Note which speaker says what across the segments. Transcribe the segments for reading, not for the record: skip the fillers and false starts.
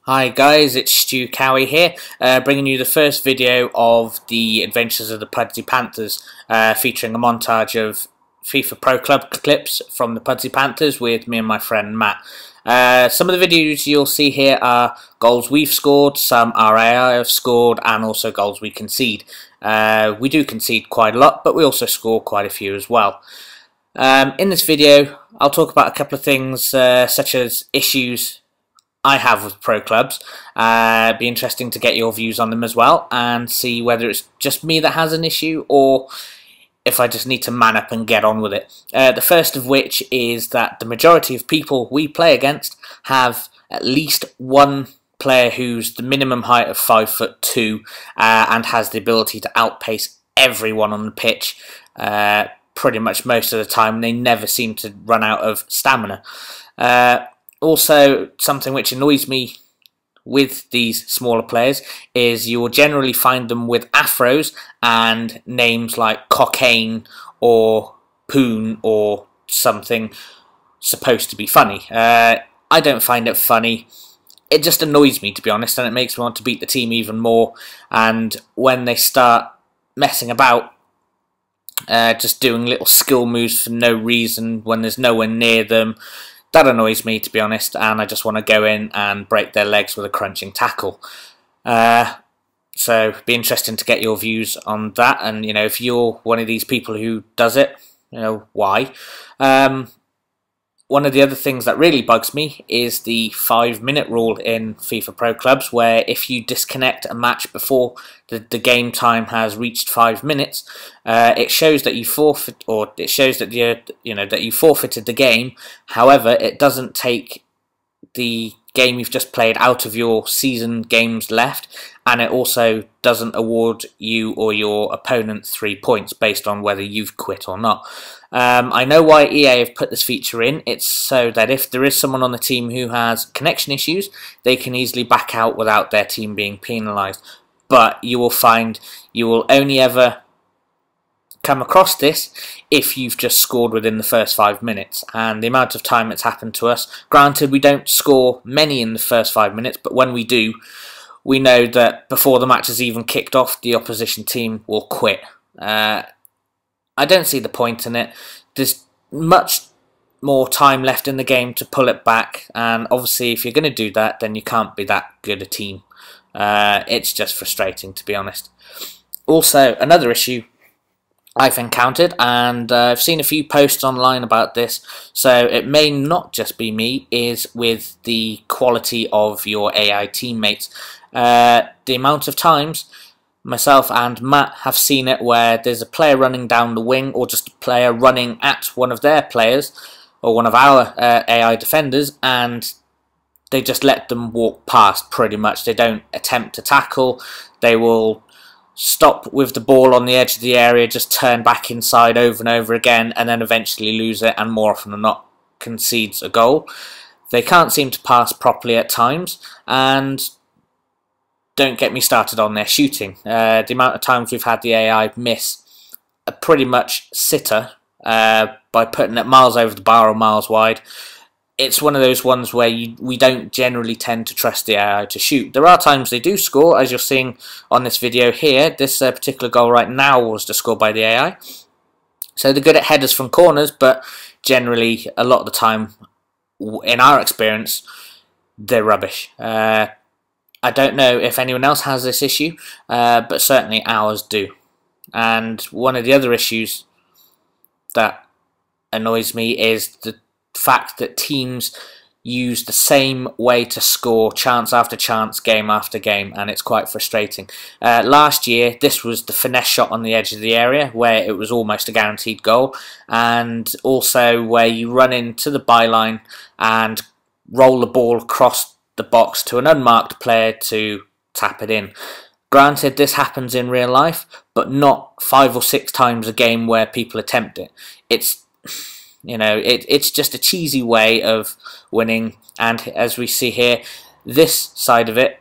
Speaker 1: Hi guys, it's Stu Cowie here, bringing you the first video of the Adventures of the Pudsey Panthers, featuring a montage of FIFA Pro Club clips from the Pudsey Panthers with me and my friend Matt. Some of the videos you'll see here are goals we've scored, some our AI have scored, and also goals we concede. We do concede quite a lot, but we also score quite a few as well. In this video, I'll talk about a couple of things such as issues I have with pro clubs. Be interesting to get your views on them as well and see whether it's just me that has an issue or if I just need to man up and get on with it. The first of which is that the majority of people we play against have at least one player who's the minimum height of 5'2" and has the ability to outpace everyone on the pitch pretty much most of the time. They never seem to run out of stamina. Also, something which annoys me with these smaller players is you will generally find them with afros and names like Cocaine or Poon or something supposed to be funny. I don't find it funny. It just annoys me, to be honest, and it makes me want to beat the team even more. And when they start messing about, just doing little skill moves for no reason when there's no one near them, that annoys me, to be honest, and I just want to go in and break their legs with a crunching tackle. So, be interesting to get your views on that, and if you're one of these people who does it, why? One of the other things that really bugs me is the 5-minute rule in FIFA Pro Clubs, where if you disconnect a match before the game time has reached 5 minutes, it shows that you forfeit, or it shows that that you forfeited the game. However, it doesn't take the game you've just played out of your season games left, and it also doesn't award you or your opponent 3 points based on whether you've quit or not. I know why EA have put this feature in. It's so that if there is someone on the team who has connection issues, they can easily back out without their team being penalised. But you will find you will only ever come across this if you've just scored within the first 5 minutes, and the amount of time it's happened to us. Granted, we don't score many in the first 5 minutes, but when we do, we know that before the match has even kicked off, the opposition team will quit. I don't see the point in it. There's much more time left in the game to pull it back, and obviously if you're going to do that, then you can't be that good a team. It's just frustrating, to be honest. Also, another issue I've encountered, and I've seen a few posts online about this, so it may not just be me, is with the quality of your AI teammates. The amount of times myself and Matt have seen it where there's a player running down the wing, or just a player running at one of their players, or one of our AI defenders, and they just let them walk past pretty much. They don't attempt to tackle. They will stop with the ball on the edge of the area, just turn back inside over and over again, and then eventually lose it, and more often than not concedes a goal. They can't seem to pass properly at times, and don't get me started on their shooting. The amount of times we've had the AI miss a pretty much sitter by putting it miles over the bar or miles wide. It's one of those ones where we don't generally tend to trust the AI to shoot. There are times they do score, as you're seeing on this video here. This particular goal right now was just scored by the AI. So they're good at headers from corners, but generally, a lot of the time, in our experience, they're rubbish. I don't know if anyone else has this issue, but certainly ours do. And one of the other issues that annoys me is the fact that teams use the same way to score chance after chance, game after game, and it's quite frustrating. Last year, this was the finesse shot on the edge of the area, where it was almost a guaranteed goal, and also where you run into the byline and roll the ball across the box to an unmarked player to tap it in. Granted, this happens in real life, but not 5 or 6 times a game where people attempt it. It's it's just a cheesy way of winning, and as we see here, this side of it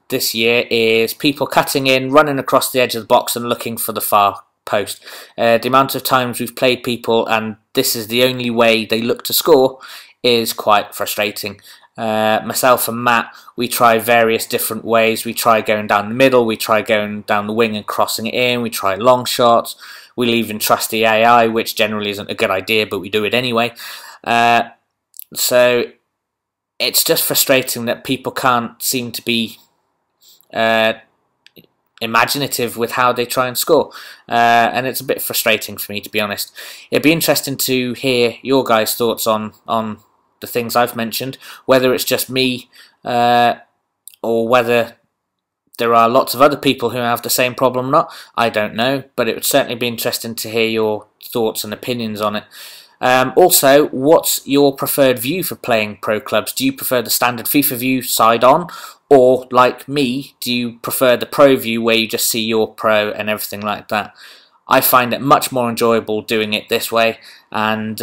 Speaker 1: this year is people cutting in, running across the edge of the box and looking for the far post. The amount of times we've played people and this is the only way they look to score is quite frustrating. myself and Matt, we try various different ways. We try going down the middle, we try going down the wing and crossing it in, we try long shots, we'll even trust the AI, which generally isn't a good idea, but we do it anyway. So it's just frustrating that people can't seem to be imaginative with how they try and score, and it's a bit frustrating for me, to be honest. It'd be interesting to hear your guys' thoughts on the things I've mentioned, whether it's just me or whether there are lots of other people who have the same problem or not. I don't know, but it would certainly be interesting to hear your thoughts and opinions on it. Also, what's your preferred view for playing pro clubs? Do you prefer the standard FIFA view side on, or like me, do you prefer the pro view where you just see your pro and everything like that? I find it much more enjoyable doing it this way, and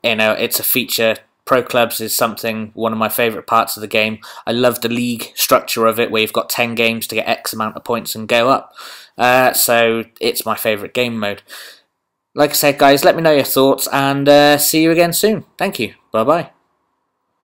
Speaker 1: it's a feature. Pro clubs is one of my favourite parts of the game. I love the league structure of it, where you've got 10 games to get X amount of points and go up. So it's my favourite game mode. Like I said, guys, let me know your thoughts, and see you again soon. Thank you. Bye-bye.